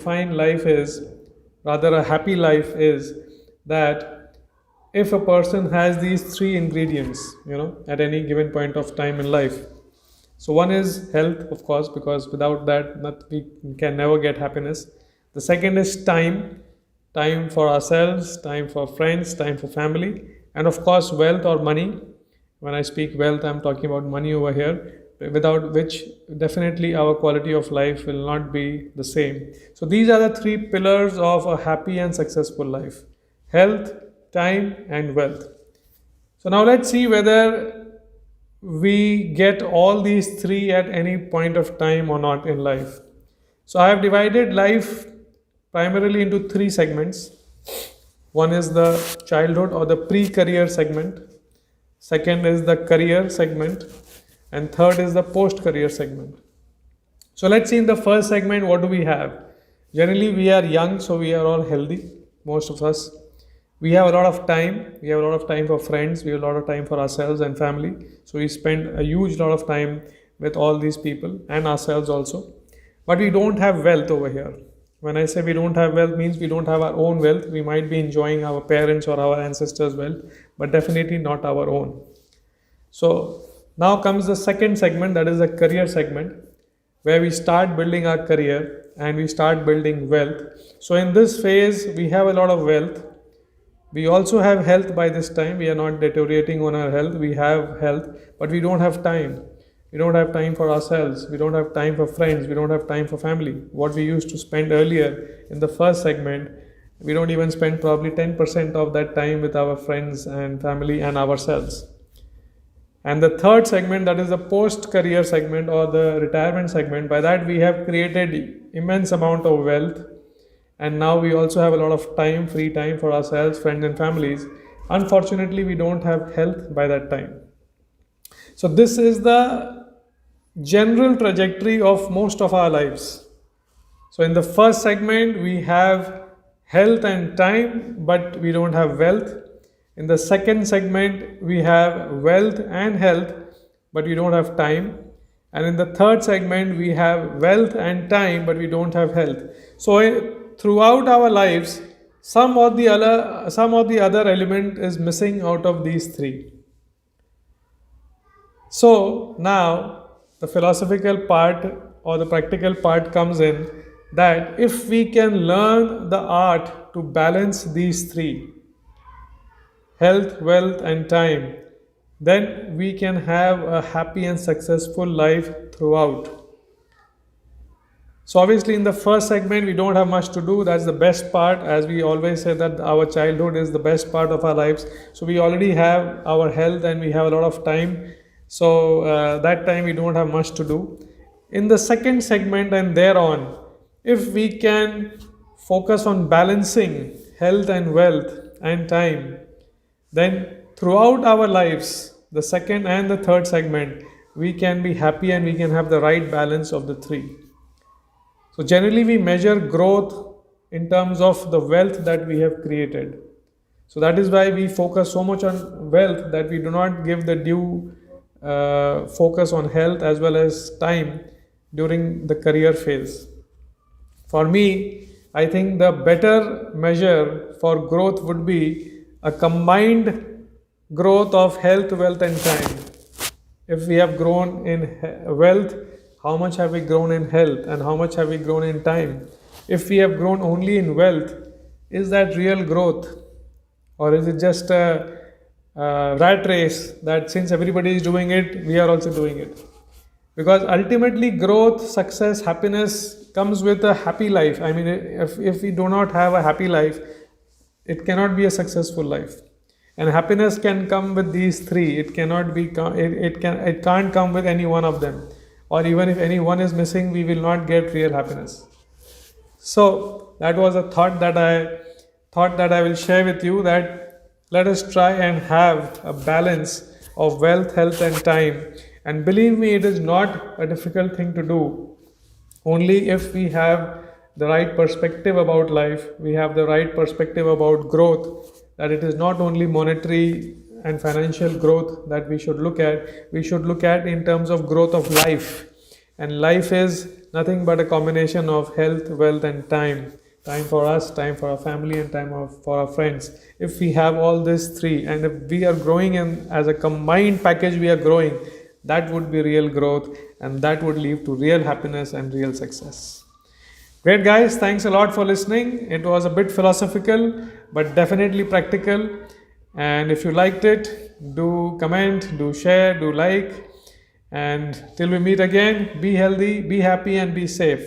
define life is, rather a happy life is, that if a person has these three ingredients, at any given point of time in life. So one is health, of course, because without that, we can never get happiness. The second is time, time for ourselves, time for friends, time for family, and of course, wealth or money. When I speak wealth, I'm talking about money over here, without which definitely our quality of life will not be the same. So these are the three pillars of a happy and successful life: health, time, and wealth. So now let's see whether we get all these three at any point of time or not in life. So I have divided life primarily into three segments. One is the childhood or the pre-career segment. Second is the career segment. And third is the post-career segment. So let's see in the first segment, what do we have? Generally, we are young, so we are all healthy, most of us. We have a lot of time. We have a lot of time for friends. We have a lot of time for ourselves and family. So we spend a huge lot of time with all these people and ourselves also. But we don't have wealth over here. When I say we don't have wealth, means we don't have our own wealth. We might be enjoying our parents or our ancestors' wealth, but definitely not our own. So now comes the second segment, that is the career segment, where we start building our career and we start building wealth. So in this phase, we have a lot of wealth. We also have health by this time. We are not deteriorating on our health. We have health, but we don't have time. We don't have time for ourselves. We don't have time for friends. We don't have time for family. What we used to spend earlier in the first segment, we don't even spend probably 10% of that time with our friends and family and ourselves. And the third segment, that is the post-career segment or the retirement segment, by that we have created immense amount of wealth. And now we also have a lot of time, free time for ourselves, friends and families. Unfortunately, we don't have health by that time. So this is the general trajectory of most of our lives. So in the first segment, we have health and time, but we don't have wealth. In the second segment, we have wealth and health, but we don't have time. And in the third segment, we have wealth and time, but we don't have health. So throughout our lives, some of the other element is missing out of these three. So now the philosophical part or the practical part comes in, that if we can learn the art to balance these three, health, wealth, and time, then we can have a happy and successful life throughout. So obviously in the first segment, we don't have much to do. That's the best part. As we always say that our childhood is the best part of our lives. So we already have our health and we have a lot of time. So that time we don't have much to do. In the second segment and thereon, if we can focus on balancing health and wealth and time, then throughout our lives, the second and the third segment, we can be happy and we can have the right balance of the three. So generally we measure growth in terms of the wealth that we have created. So that is why we focus so much on wealth that we do not give the due focus on health as well as time during the career phase. For me, I think the better measure for growth would be a combined growth of health, wealth, and time. If we have grown in wealth, how much have we grown in health and how much have we grown in time? If we have grown only in wealth, is that real growth? Or is it just a rat race that since everybody is doing it, we are also doing it? Because ultimately growth, success, happiness comes with a happy life. I mean, if we do not have a happy life, it cannot be a successful life. And happiness can come with these three. It can't come with any one of them. Or even if any one is missing, we will not get real happiness. So that was a thought that I will share with you, that let us try and have a balance of wealth, health, and time. And believe me, it is not a difficult thing to do. Only if we have the right perspective about life, we have the right perspective about growth, that it is not only monetary and financial growth that we should look at in terms of growth of life. And life is nothing but a combination of health, wealth, and time. Time for us, time for our family, and for our friends. If we have all these three, and if we are growing in as a combined package, we are growing, that would be real growth, and that would lead to real happiness and real success. Great, guys. Thanks a lot for listening. It was a bit philosophical, but definitely practical. And if you liked it, do comment, do share, do like. And till we meet again, be healthy, be happy, and be safe.